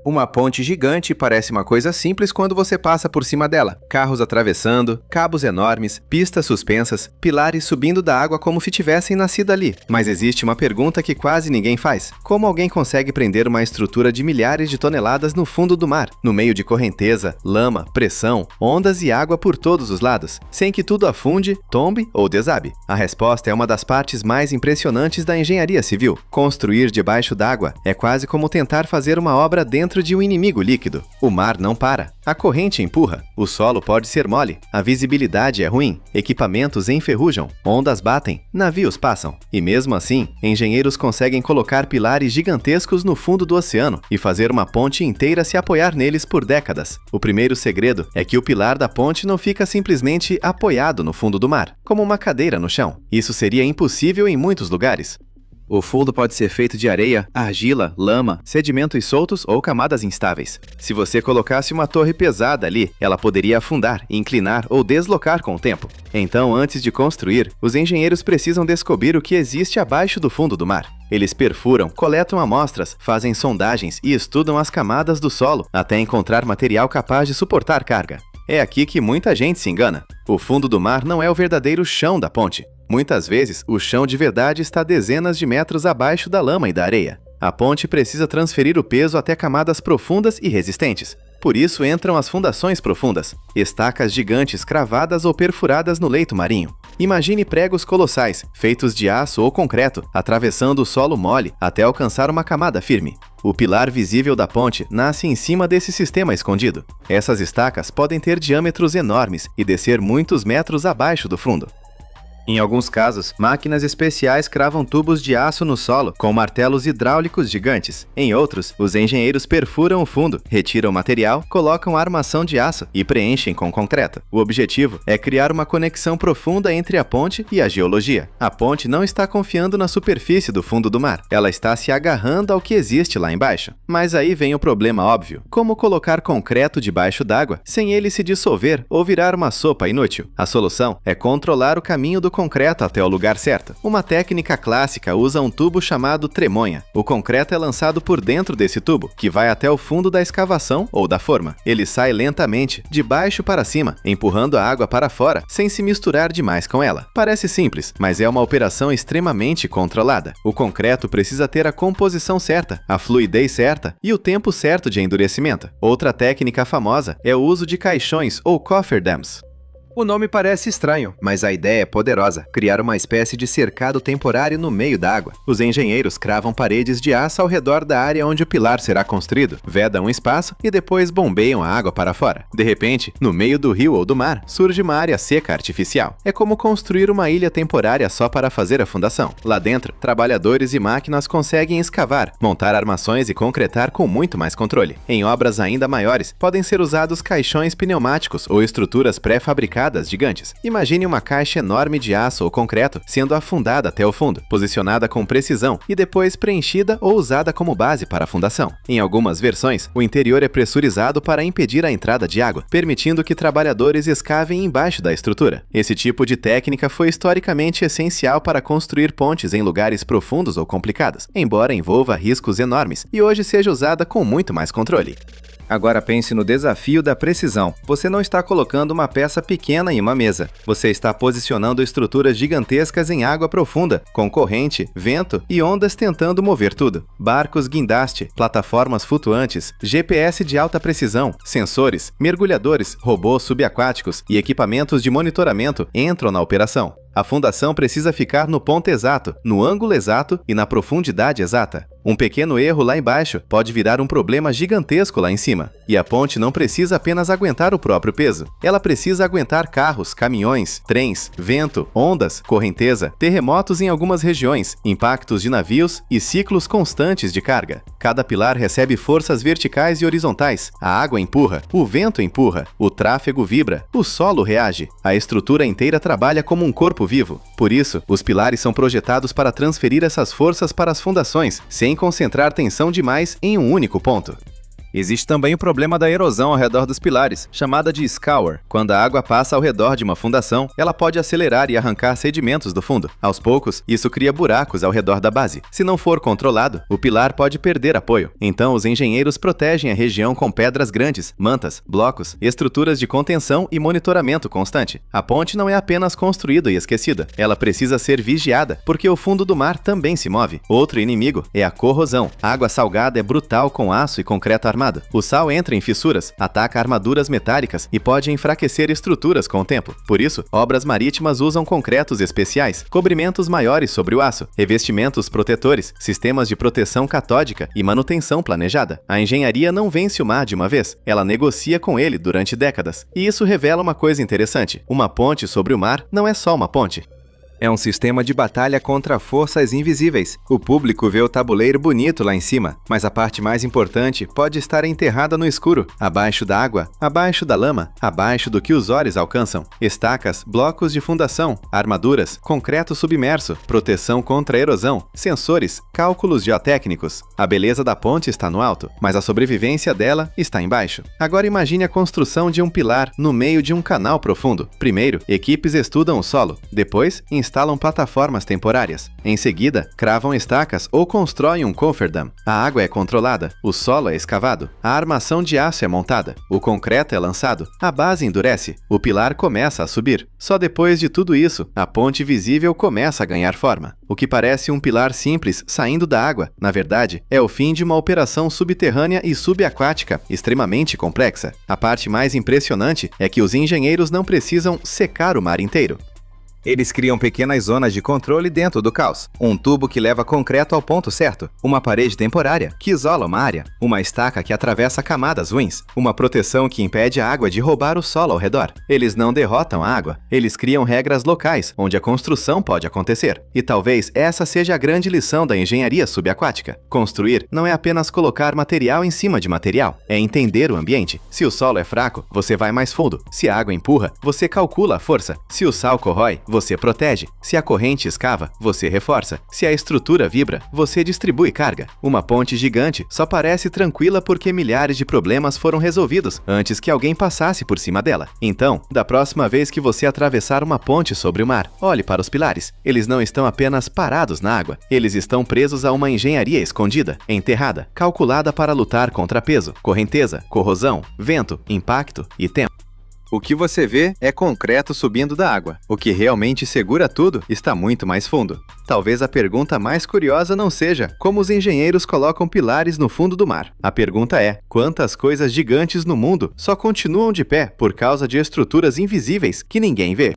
Uma ponte gigante parece uma coisa simples quando você passa por cima dela. Carros atravessando, cabos enormes, pistas suspensas, pilares subindo da água como se tivessem nascido ali. Mas existe uma pergunta que quase ninguém faz. Como alguém consegue prender uma estrutura de milhares de toneladas no fundo do mar, no meio de correnteza, lama, pressão, ondas e água por todos os lados, sem que tudo afunde, tombe ou desabe? A resposta é uma das partes mais impressionantes da engenharia civil. Construir debaixo d'água é quase como tentar fazer uma obra dentro de um inimigo líquido. O mar não para. A corrente empurra. O solo pode ser mole. A visibilidade é ruim. Equipamentos enferrujam. Ondas batem. Navios passam. E mesmo assim, engenheiros conseguem colocar pilares gigantescos no fundo do oceano e fazer uma ponte inteira se apoiar neles por décadas. O primeiro segredo é que o pilar da ponte não fica simplesmente apoiado no fundo do mar, como uma cadeira no chão. Isso seria impossível em muitos lugares. O fundo pode ser feito de areia, argila, lama, sedimentos soltos ou camadas instáveis. Se você colocasse uma torre pesada ali, ela poderia afundar, inclinar ou deslocar com o tempo. Então, antes de construir, os engenheiros precisam descobrir o que existe abaixo do fundo do mar. Eles perfuram, coletam amostras, fazem sondagens e estudam as camadas do solo até encontrar material capaz de suportar carga. É aqui que muita gente se engana. O fundo do mar não é o verdadeiro chão da ponte. Muitas vezes, o chão de verdade está dezenas de metros abaixo da lama e da areia. A ponte precisa transferir o peso até camadas profundas e resistentes. Por isso entram as fundações profundas, estacas gigantes cravadas ou perfuradas no leito marinho. Imagine pregos colossais, feitos de aço ou concreto, atravessando o solo mole até alcançar uma camada firme. O pilar visível da ponte nasce em cima desse sistema escondido. Essas estacas podem ter diâmetros enormes e descer muitos metros abaixo do fundo. Em alguns casos, máquinas especiais cravam tubos de aço no solo com martelos hidráulicos gigantes. Em outros, os engenheiros perfuram o fundo, retiram o material, colocam armação de aço e preenchem com concreto. O objetivo é criar uma conexão profunda entre a ponte e a geologia. A ponte não está confiando na superfície do fundo do mar, ela está se agarrando ao que existe lá embaixo. Mas aí vem o problema óbvio: como colocar concreto debaixo d'água sem ele se dissolver ou virar uma sopa inútil? A solução é controlar o caminho do concreto até o lugar certo. Uma técnica clássica usa um tubo chamado tremonha. O concreto é lançado por dentro desse tubo, que vai até o fundo da escavação ou da forma. Ele sai lentamente, de baixo para cima, empurrando a água para fora, sem se misturar demais com ela. Parece simples, mas é uma operação extremamente controlada. O concreto precisa ter a composição certa, a fluidez certa e o tempo certo de endurecimento. Outra técnica famosa é o uso de caixões ou cofferdams. O nome parece estranho, mas a ideia é poderosa: criar uma espécie de cercado temporário no meio da água. Os engenheiros cravam paredes de aço ao redor da área onde o pilar será construído, vedam um espaço e depois bombeiam a água para fora. De repente, no meio do rio ou do mar, surge uma área seca artificial. É como construir uma ilha temporária só para fazer a fundação. Lá dentro, trabalhadores e máquinas conseguem escavar, montar armações e concretar com muito mais controle. Em obras ainda maiores, podem ser usados caixões pneumáticos ou estruturas pré-fabricadas gigantes. Imagine uma caixa enorme de aço ou concreto sendo afundada até o fundo, posicionada com precisão e depois preenchida ou usada como base para a fundação. Em algumas versões, o interior é pressurizado para impedir a entrada de água, permitindo que trabalhadores escavem embaixo da estrutura. Esse tipo de técnica foi historicamente essencial para construir pontes em lugares profundos ou complicados, embora envolva riscos enormes, e hoje seja usada com muito mais controle. Agora pense no desafio da precisão. Você não está colocando uma peça pequena em uma mesa. Você está posicionando estruturas gigantescas em água profunda, com corrente, vento e ondas tentando mover tudo. Barcos guindaste, plataformas flutuantes, GPS de alta precisão, sensores, mergulhadores, robôs subaquáticos e equipamentos de monitoramento entram na operação. A fundação precisa ficar no ponto exato, no ângulo exato e na profundidade exata. Um pequeno erro lá embaixo pode virar um problema gigantesco lá em cima. E a ponte não precisa apenas aguentar o próprio peso. Ela precisa aguentar carros, caminhões, trens, vento, ondas, correnteza, terremotos em algumas regiões, impactos de navios e ciclos constantes de carga. Cada pilar recebe forças verticais e horizontais. A água empurra, o vento empurra, o tráfego vibra, o solo reage. A estrutura inteira trabalha como um corpo vivo. Por isso, os pilares são projetados para transferir essas forças para as fundações, sem concentrar tensão demais em um único ponto. Existe também o problema da erosão ao redor dos pilares, chamada de scour. Quando a água passa ao redor de uma fundação, ela pode acelerar e arrancar sedimentos do fundo. Aos poucos, isso cria buracos ao redor da base. Se não for controlado, o pilar pode perder apoio. Então, os engenheiros protegem a região com pedras grandes, mantas, blocos, estruturas de contenção e monitoramento constante. A ponte não é apenas construída e esquecida. Ela precisa ser vigiada, porque o fundo do mar também se move. Outro inimigo é a corrosão. A água salgada é brutal com aço e concreto armado. O sal entra em fissuras, ataca armaduras metálicas e pode enfraquecer estruturas com o tempo. Por isso, obras marítimas usam concretos especiais, cobrimentos maiores sobre o aço, revestimentos protetores, sistemas de proteção catódica e manutenção planejada. A engenharia não vence o mar de uma vez, ela negocia com ele durante décadas. E isso revela uma coisa interessante: uma ponte sobre o mar não é só uma ponte. É um sistema de batalha contra forças invisíveis. O público vê o tabuleiro bonito lá em cima, mas a parte mais importante pode estar enterrada no escuro, abaixo da água, abaixo da lama, abaixo do que os olhos alcançam. Estacas, blocos de fundação, armaduras, concreto submerso, proteção contra erosão, sensores, cálculos geotécnicos. A beleza da ponte está no alto, mas a sobrevivência dela está embaixo. Agora imagine a construção de um pilar no meio de um canal profundo. Primeiro, equipes estudam o solo. Depois, instalam plataformas temporárias. Em seguida, cravam estacas ou constroem um cofferdam. A água é controlada, o solo é escavado, a armação de aço é montada, o concreto é lançado, a base endurece, o pilar começa a subir. Só depois de tudo isso, a ponte visível começa a ganhar forma. O que parece um pilar simples saindo da água, na verdade, é o fim de uma operação subterrânea e subaquática extremamente complexa. A parte mais impressionante é que os engenheiros não precisam secar o mar inteiro. Eles criam pequenas zonas de controle dentro do caos. Um tubo que leva concreto ao ponto certo, uma parede temporária que isola uma área, uma estaca que atravessa camadas ruins, uma proteção que impede a água de roubar o solo ao redor. Eles não derrotam a água, eles criam regras locais onde a construção pode acontecer. E talvez essa seja a grande lição da engenharia subaquática. Construir não é apenas colocar material em cima de material, é entender o ambiente. Se o solo é fraco, você vai mais fundo. Se a água empurra, você calcula a força. Se o sal corrói, você protege. Se a corrente escava, você reforça. Se a estrutura vibra, você distribui carga. Uma ponte gigante só parece tranquila porque milhares de problemas foram resolvidos antes que alguém passasse por cima dela. Então, da próxima vez que você atravessar uma ponte sobre o mar, olhe para os pilares. Eles não estão apenas parados na água. Eles estão presos a uma engenharia escondida, enterrada, calculada para lutar contra peso, correnteza, corrosão, vento, impacto e tempo. O que você vê é concreto subindo da água. O que realmente segura tudo está muito mais fundo. Talvez a pergunta mais curiosa não seja como os engenheiros colocam pilares no fundo do mar. A pergunta é: quantas coisas gigantes no mundo só continuam de pé por causa de estruturas invisíveis que ninguém vê?